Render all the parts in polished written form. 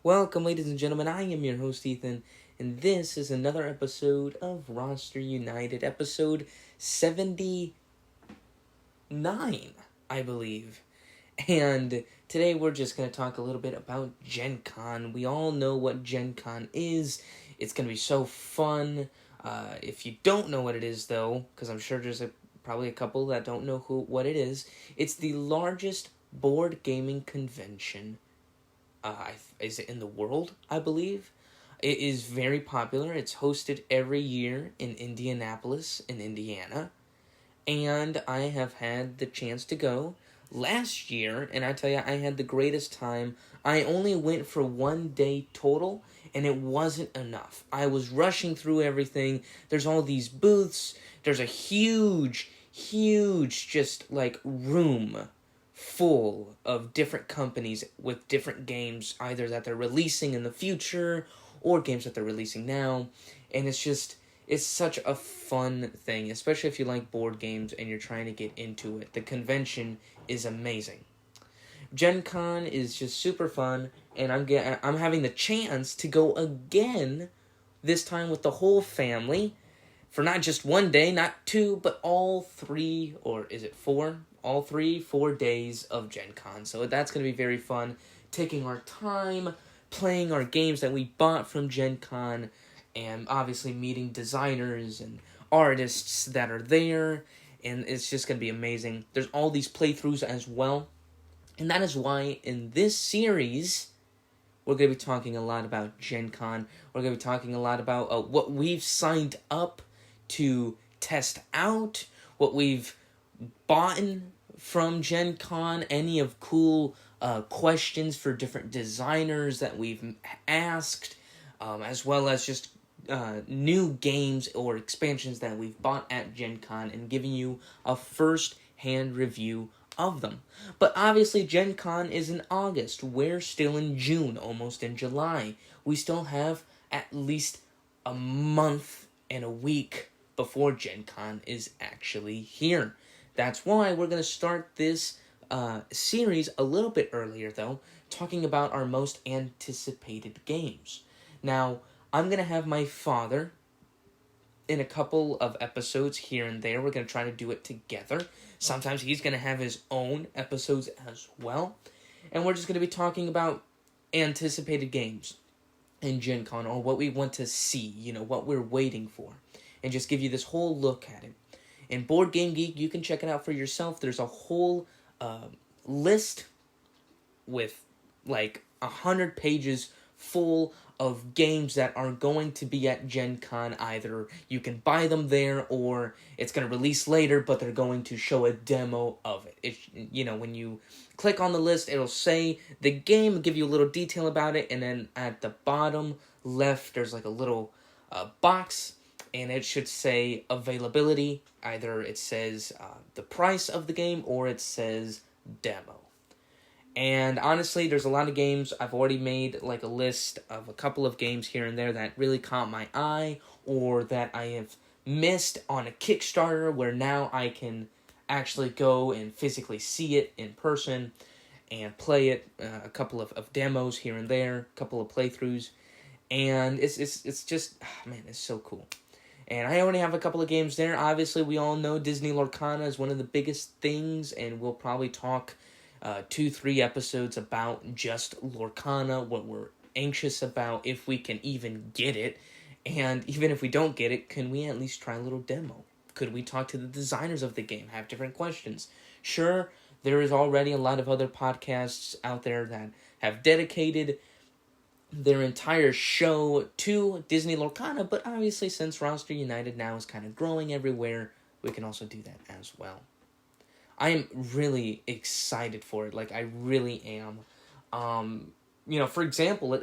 Welcome, ladies and gentlemen. I am your host, Ethan, and this is another episode of Roster United, episode 79, I believe. And today we're just going to talk a little bit about Gen Con. We all know what Gen Con is. It's going to be so fun. If you don't know what it is, though, because I'm sure there's probably a couple that don't know what it is, it's the largest board gaming convention is it in the world, I believe. It is very popular. It's hosted every year in Indianapolis, in Indiana. And I have had the chance to go last year, and I tell you, I had the greatest time. I only went for 1 day total, and it wasn't enough. I was rushing through everything. There's all these booths. There's a huge, just like room full of different companies with different games, either that they're releasing in the future or games that they're releasing now. And it's such a fun thing, especially if you like board games and you're trying to get into it. The convention is amazing. Gen Con is just super fun, and I'm having the chance to go again, this time with the whole family, for not just 1 day, not two, but all three, or is it four? All 4 days of Gen Con. So that's going to be very fun, taking our time, playing our games that we bought from Gen Con, and obviously meeting designers and artists that are there, and it's just going to be amazing. There's all these playthroughs as well, and that is why in this series, we're going to be talking a lot about Gen Con. We're going to be talking a lot about what we've signed up to test out, what we've bought from Gen Con, any of cool questions for different designers that we've asked, as well as just new games or expansions that we've bought at Gen Con, and giving you a first-hand review of them. But obviously Gen Con is in August. We're still in June, almost in July. We still have at least a month and a week before Gen Con is actually here. That's why we're going to start this series a little bit earlier, though, talking about our most anticipated games. Now, I'm going to have my father in a couple of episodes here and there. We're going to try to do it together. Sometimes he's going to have his own episodes as well. And we're just going to be talking about anticipated games in Gen Con, or what we want to see, what we're waiting for, and just give you this whole look at it. In Board Game Geek, you can check it out for yourself. There's a whole list with like 100 pages full of games that are going to be at Gen Con. Either you can buy them there, or it's going to release later, but they're going to show a demo of it. When you click on the list, it'll say the game, give you a little detail about it, and then at the bottom left, there's like a little box, and it should say availability. Either it says the price of the game, or it says demo. And honestly, there's a lot of games. I've already made like a list of a couple of games here and there that really caught my eye, or that I have missed on a Kickstarter, where now I can actually go and physically see it in person and play it. A couple of demos here and there, a couple of playthroughs, and it's just, man, it's so cool. And I already have a couple of games there. Obviously, we all know Disney Lorcana is one of the biggest things, and we'll probably talk 2-3 episodes about just Lorcana, what we're anxious about, if we can even get it. And even if we don't get it, can we at least try a little demo? Could we talk to the designers of the game, have different questions? Sure, there is already a lot of other podcasts out there that have dedicated their entire show to Disney Lorcana, but obviously since Roster United now is kind of growing everywhere, we can also do that as well. I am really excited for it. Like, I really am. For example,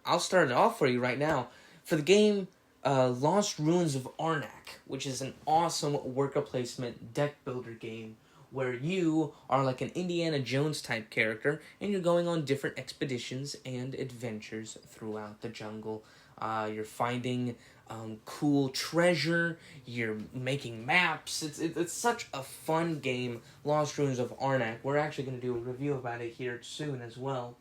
I'll start it off for you right now. For the game Lost Ruins of Arnak, which is an awesome worker placement deck builder game where you are like an Indiana Jones type character, and you're going on different expeditions and adventures throughout the jungle. You're finding cool treasure, you're making maps. It's such a fun game, Lost Ruins of Arnak. We're actually going to do a review about it here soon as well.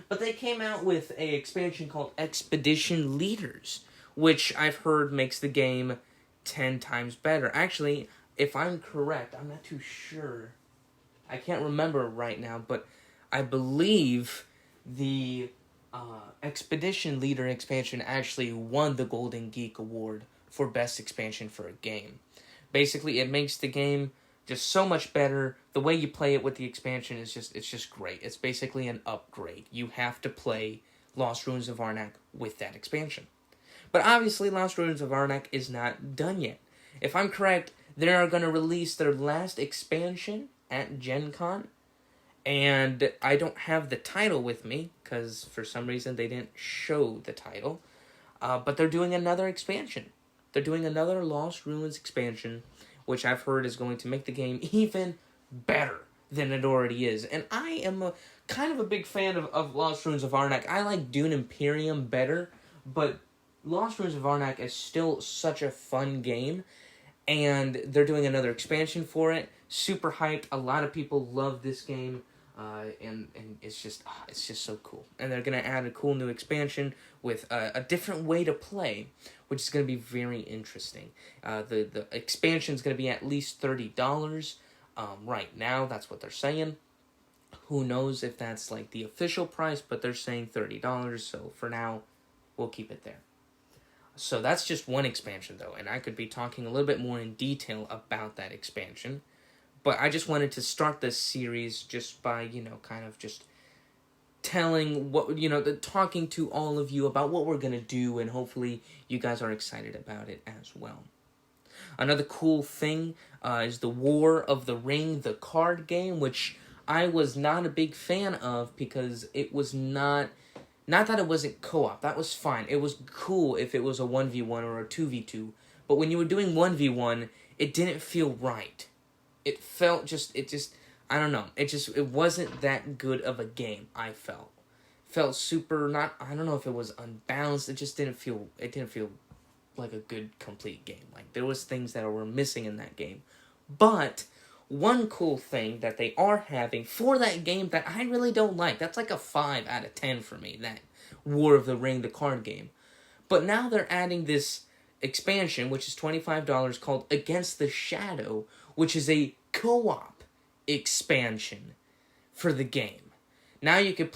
But they came out with a expansion called Expedition Leaders, which I've heard makes the game 10 times better. Actually, if I'm correct, I'm not too sure. I can't remember right now, but I believe the Expedition Leader expansion actually won the Golden Geek Award for Best Expansion for a game. Basically, it makes the game just so much better. The way you play it with the expansion is just great. It's basically an upgrade. You have to play Lost Ruins of Arnak with that expansion. But obviously, Lost Ruins of Arnak is not done yet. If I'm correct, they are going to release their last expansion at Gen Con, and I don't have the title with me, because for some reason they didn't show the title, but they're doing another expansion. They're doing another Lost Ruins expansion, which I've heard is going to make the game even better than it already is. And I am kind of a big fan of Lost Ruins of Arnak. I like Dune Imperium better, but Lost Ruins of Arnak is still such a fun game, and they're doing another expansion for it. Super hyped. A lot of people love this game, and it's just so cool. And they're gonna add a cool new expansion with a different way to play, which is gonna be very interesting. The expansion is gonna be at least $30 right now. That's what they're saying. Who knows if that's like the official price, but they're saying $30. So for now, we'll keep it there. So that's just one expansion, though, and I could be talking a little bit more in detail about that expansion. But I just wanted to start this series just by, kind of just telling talking to all of you about what we're going to do, and hopefully you guys are excited about it as well. Another cool thing is the War of the Ring, the card game, which I was not a big fan of because it was not that it wasn't co-op, that was fine. It was cool if it was a 1v1 or a 2v2, but when you were doing 1v1, it didn't feel right. It felt I don't know, it wasn't that good of a game, I felt. Felt super, I don't know if it was unbalanced, it didn't feel like a good, complete game. Like, there was things that were missing in that game. But one cool thing that they are having for that game that I really don't like, that's like a 5 out of 10 for me, that War of the Ring, the card game. But now they're adding this expansion, which is $25, called Against the Shadow, which is a co-op expansion for the game. Now you could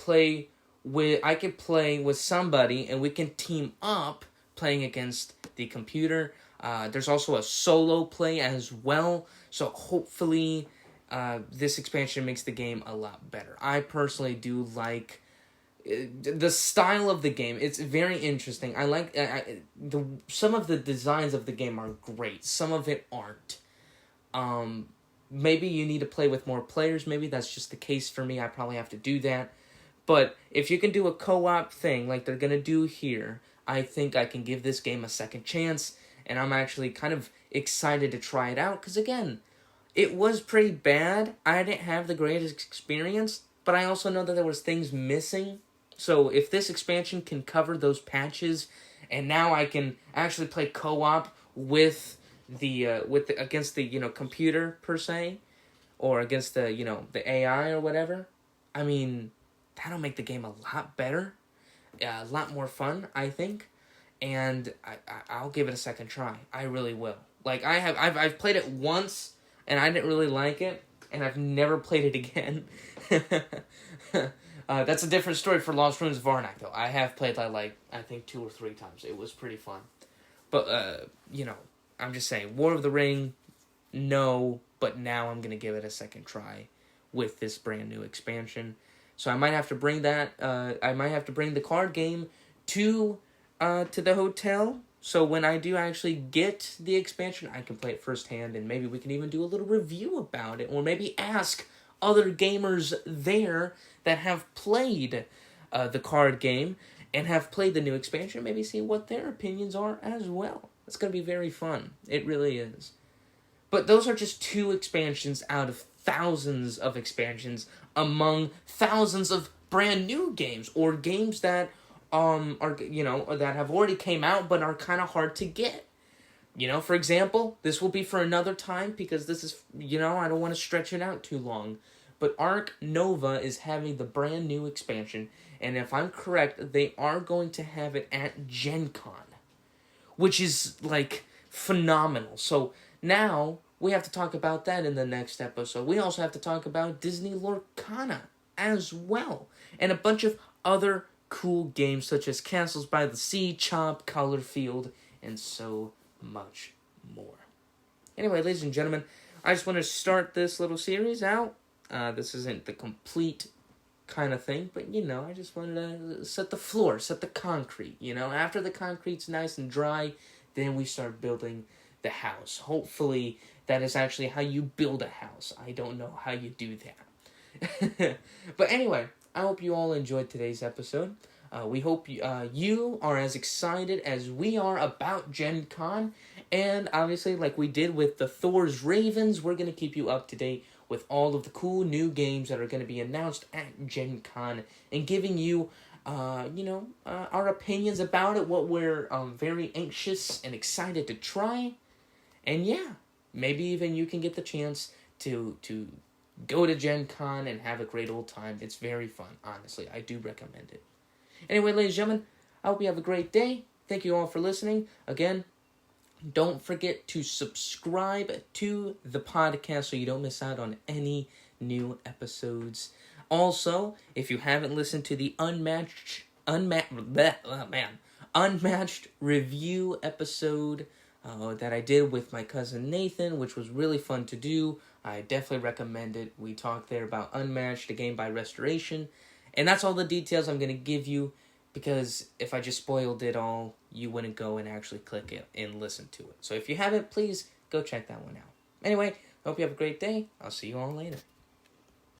I could play with somebody, and we can team up playing against the computer. There's also a solo play as well, so hopefully this expansion makes the game a lot better. I personally do like the style of the game. It's very interesting. I like some of the designs of the game are great. Some of it aren't. Maybe you need to play with more players. Maybe that's just the case for me. I probably have to do that. But if you can do a co-op thing like they're going to do here, I think I can give this game a second chance. And I'm actually kind of excited to try it out. Because again, it was pretty bad. I didn't have the greatest experience. But I also know that there was things missing. So if this expansion can cover those patches, and now I can actually play co-op with against the computer per se, or against the the AI or whatever, I mean, that'll make the game a lot better, a lot more fun, I think, and I'll give it a second try. I really will. Like, I've played it once and I didn't really like it, and I've never played it again. That's a different story for Lost Ruins of Arnak, though. I have played that, I think 2 or 3 times. It was pretty fun. But, I'm just saying, War of the Ring, no, but now I'm going to give it a second try with this brand new expansion. So I might have to bring the card game to the hotel. So when I do actually get the expansion, I can play it firsthand, and maybe we can even do a little review about it, or maybe ask other gamers there that have played the card game and have played the new expansion, maybe see what their opinions are as well. It's going to be very fun. It really is. But those are just 2 expansions out of thousands of expansions among thousands of brand new games, or games that are that have already came out but are kind of hard to get. For example, this will be for another time because this is, I don't want to stretch it out too long. But Ark Nova is having the brand new expansion, And if I'm correct, they are going to have it at Gen Con, which is, like, phenomenal. So now we have to talk about that in the next episode. We also have to talk about Disney Lorcana as well, and a bunch of other cool games such as Castles by the Sea, Chomp, Colorfield, and so much more. Anyway, ladies and gentlemen, I just want to start this little series out. This isn't the complete kind of thing, but, I just wanted to set the floor, set the concrete, After the concrete's nice and dry, then we start building the house. Hopefully, that is actually how you build a house. I don't know how you do that. But anyway, I hope you all enjoyed today's episode. We hope you are as excited as we are about Gen Con. And obviously, like we did with the Thor's Ravens, we're going to keep you up to date with all of the cool new games that are going to be announced at Gen Con, and giving you, our opinions about it, what we're very anxious and excited to try. And yeah, maybe even you can get the chance to go to Gen Con and have a great old time. It's very fun, honestly. I do recommend it. Anyway, ladies and gentlemen, I hope you have a great day. Thank you all for listening. Again, don't forget to subscribe to the podcast so you don't miss out on any new episodes. Also, if you haven't listened to the Unmatched review episode that I did with my cousin Nathan, which was really fun to do, I definitely recommend it. We talked there about Unmatched, a game by Restoration. And that's all the details I'm going to give you, because if I just spoiled it all, you wouldn't go and actually click it and listen to it. So if you haven't, please go check that one out. Anyway, I hope you have a great day. I'll see you all later.